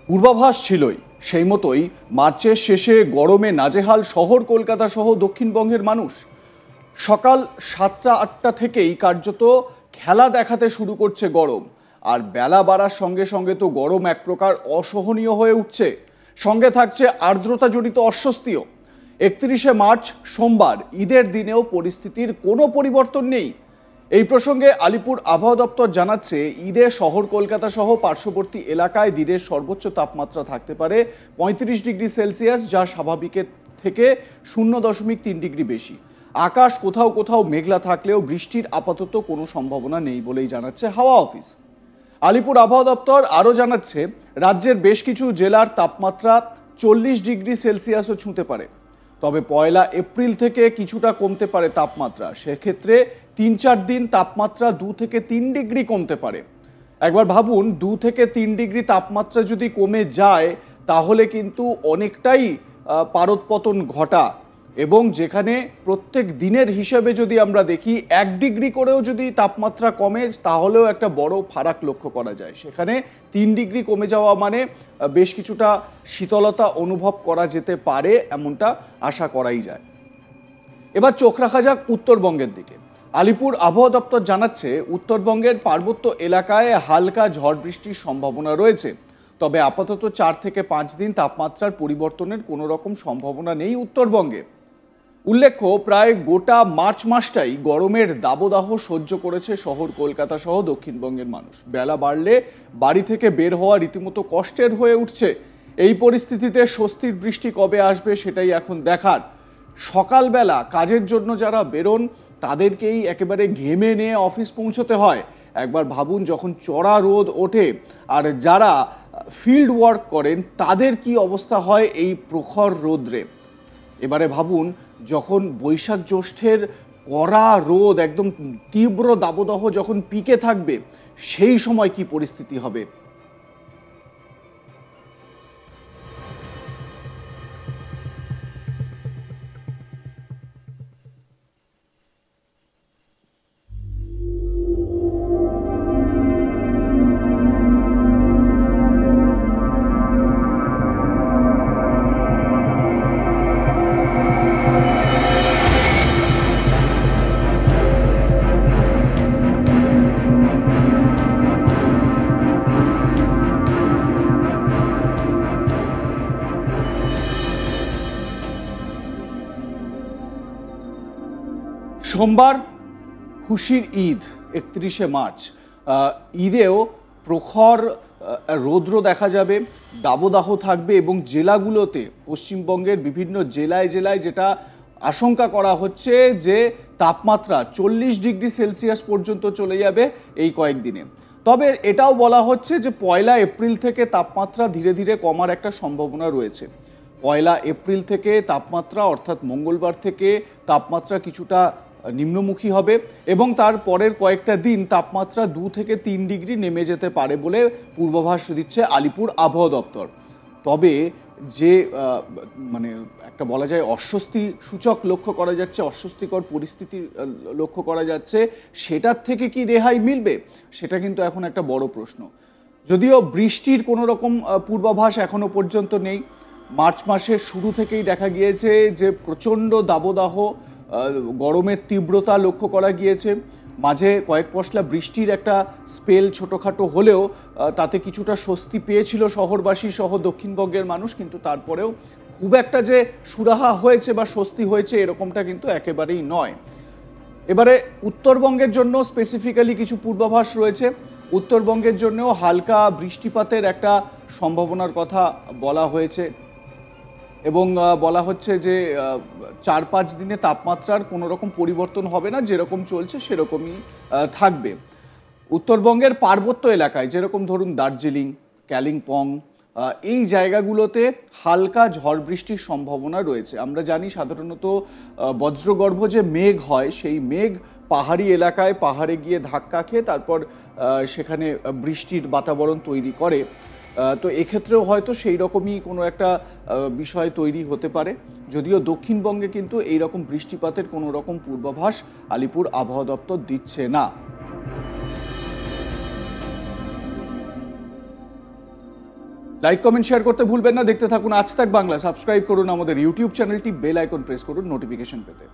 পূর্বাভাস ছিলই, সেই মতোই মার্চের শেষে গরমে নাজেহাল শহর কলকাতা সহ দক্ষিণবঙ্গের মানুষ। সকাল 7টা-8টা থেকেই কার্যত খেলা দেখাতে শুরু করছে গরম। আর বেলা বাড়ার সঙ্গে সঙ্গে তো গরম এক প্রকার অসহনীয় হয়ে উঠছে, সঙ্গে থাকছে আর্দ্রতাজনিত অস্বস্তিও। 31শে মার্চ সোমবার, ঈদের দিনেও পরিস্থিতির কোনো পরিবর্তন নেই। এই প্রসঙ্গে আলিপুর আবহাওয়া দপ্তর জানাচ্ছে, ঈদে শহর কলকাতা সহ পার্শ্ববর্তী এলাকায় দিনের সর্বোচ্চ তাপমাত্রা থাকতে পারে 35 ডিগ্রি সেলসিয়াস, যা স্বাভাবিকের থেকে 0.3 ডিগ্রি বেশি। আকাশ কোথাও কোথাও মেঘলা থাকলেও বৃষ্টির আপাতত কোনো সম্ভাবনা নেই বলেই জানাচ্ছে হাওয়া অফিস। আলিপুর আবহাওয়া দপ্তর আরও জানাচ্ছে, রাজ্যের বেশ কিছু জেলার তাপমাত্রা 40 ডিগ্রি সেলসিয়াসও ছুঁতে পারে। তবে 1 এপ্রিল থেকে কিছুটা কমতে পারে তাপমাত্রা। সেক্ষেত্রে 3-4 দিন তাপমাত্রা 2 থেকে 3 ডিগ্রি কমতে পারে। একবার ভাবুন, 2 থেকে 3 ডিগ্রি তাপমাত্রা যদি কমে যায়, তাহলে কিন্তু অনেকটাই পারদপতন ঘটা। এবং যেখানে প্রত্যেক দিনের হিসাবে যদি আমরা দেখি 1 ডিগ্রি করেও যদি তাপমাত্রা কমে, তাহলেও একটা বড় ফারাক লক্ষ্য করা যায়। সেখানে 3 ডিগ্রি কমে যাওয়া মানে বেশ কিছুটা শীতলতা অনুভব করা যেতে পারে, এমনটা আশা করাই যায়। এবার চোখ রাখা যাক উত্তরবঙ্গের দিকে। আলিপুর আবহাওয়া দপ্তর জানাচ্ছে, উত্তরবঙ্গের পার্বত্য এলাকায় হালকা ঝড় বৃষ্টির সম্ভাবনা রয়েছে। তবে আপাতত 4 থেকে 5 দিন তাপমাত্রার পরিবর্তনের কোনো রকম সম্ভাবনা নেই উত্তরবঙ্গে। উল্লেখ্য, প্রায় গোটা মার্চ মাসটাই গরমের দাবদাহ সহ্য করেছে শহর কলকাতা সহ দক্ষিণবঙ্গের মানুষ। বেলা বাড়লে বাড়ি থেকে বের হওয়া রীতিমতো কষ্টের হয়ে উঠছে। এই পরিস্থিতিতে স্বস্তির বৃষ্টি কবে আসবে সেটাই এখন দেখার। সকালবেলা কাজের জন্য যারা বেরোন, তাদেরকেই একেবারে ঘেমে নিয়ে অফিস পৌঁছতে হয়। একবার ভাবুন, যখন চড়া রোদ ওঠে আর যারা ফিল্ড ওয়ার্ক করেন, তাদের কি অবস্থা হয় এই প্রখর রোদ্রে। এবারে ভাবুন, যখন বৈশাখ জ্যৈষ্ঠের কড়া রোদ, একদম তীব্র দাবদাহ যখন পিকে থাকবে, সেই সময় কি পরিস্থিতি হবে। সোমবার খুশির ঈদ, 31শে মার্চ। ঈদেও প্রখর রৌদ্র দেখা যাবে, দাবদাহ থাকবে এবং জেলাগুলোতে, পশ্চিমবঙ্গের বিভিন্ন জেলায় জেলায় যেটা আশঙ্কা করা হচ্ছে যে তাপমাত্রা 40 ডিগ্রি সেলসিয়াস পর্যন্ত চলে যাবে এই কয়েকদিনে। তবে এটাও বলা হচ্ছে যে 1 এপ্রিল থেকে তাপমাত্রা ধীরে ধীরে কমার একটা সম্ভাবনা রয়েছে। 1 এপ্রিল থেকে তাপমাত্রা, অর্থাৎ মঙ্গলবার থেকে তাপমাত্রা কিছুটা নিম্নমুখী হবে এবং তার পরের কয়েকটা দিন তাপমাত্রা 2 থেকে 3 ডিগ্রি নেমে যেতে পারে বলে পূর্বাভাস দিচ্ছে আলিপুর আবহাওয়া দপ্তর। তবে যে মানে একটা বলা যায় অস্বস্তি সূচক লক্ষ্য করা যাচ্ছে, অস্বস্তিকর পরিস্থিতি লক্ষ্য করা যাচ্ছে, সেটার থেকে কি রেহাই মিলবে, সেটা কিন্তু এখন একটা বড় প্রশ্ন। যদিও বৃষ্টির কোনো রকম পূর্বাভাস এখনো পর্যন্ত নেই। মার্চ মাসের শুরু থেকেই দেখা গিয়েছে যে প্রচণ্ড দাবদাহ, গরমের তীব্রতা লক্ষ্য করা গিয়েছে। মাঝে কয়েক পশলা বৃষ্টির একটা স্পেল ছোটোখাটো হলেও তাতে কিছুটা স্বস্তি পেয়েছিল শহরবাসী সহ দক্ষিণবঙ্গের মানুষ, কিন্তু তারপরেও খুব একটা যে সুরাহা হয়েছে বা স্বস্তি হয়েছে এরকমটা কিন্তু একেবারেই নয়। এবারে উত্তরবঙ্গের জন্য স্পেসিফিক্যালি কিছু পূর্বাভাস রয়েছে। উত্তরবঙ্গের জন্যও হালকা বৃষ্টিপাতের একটা সম্ভাবনার কথা বলা হয়েছে এবং বলা হচ্ছে যে 4-5 দিনে তাপমাত্রার কোনো রকম পরিবর্তন হবে না, যেরকম চলছে সেরকমই থাকবে। উত্তরবঙ্গের পার্বত্য এলাকায়, যেরকম ধরুন দার্জিলিং, কালিম্পং, এই জায়গাগুলোতে হালকা ঝড় বৃষ্টির সম্ভাবনা রয়েছে। আমরা জানি সাধারণত বজ্রগর্ভ যে মেঘ হয়, সেই মেঘ পাহাড়ি এলাকায়, পাহাড়ে গিয়ে ধাক্কা খেয়ে তারপর সেখানে বৃষ্টির বাতাবরণ তৈরি করে। তো এক্ষেত্রেও হয়তো সেই রকমই কোনো একটা বিষয় তৈরি হতে পারে। যদিও দক্ষিণবঙ্গে কিন্তু এই রকম বৃষ্টিপাতের কোনো রকম পূর্বাভাস আলিপুর আবহাওয়া দপ্তর দিচ্ছে না। লাইক কমেন্ট শেয়ার করতে ভুলবেন না। দেখতে থাকুন আজ তাক বাংলা। সাবস্ক্রাইব করুন আমাদের ইউটিউব চ্যানেলটি, বেল আইকন প্রেস করুন নোটিফিকেশন পেতে।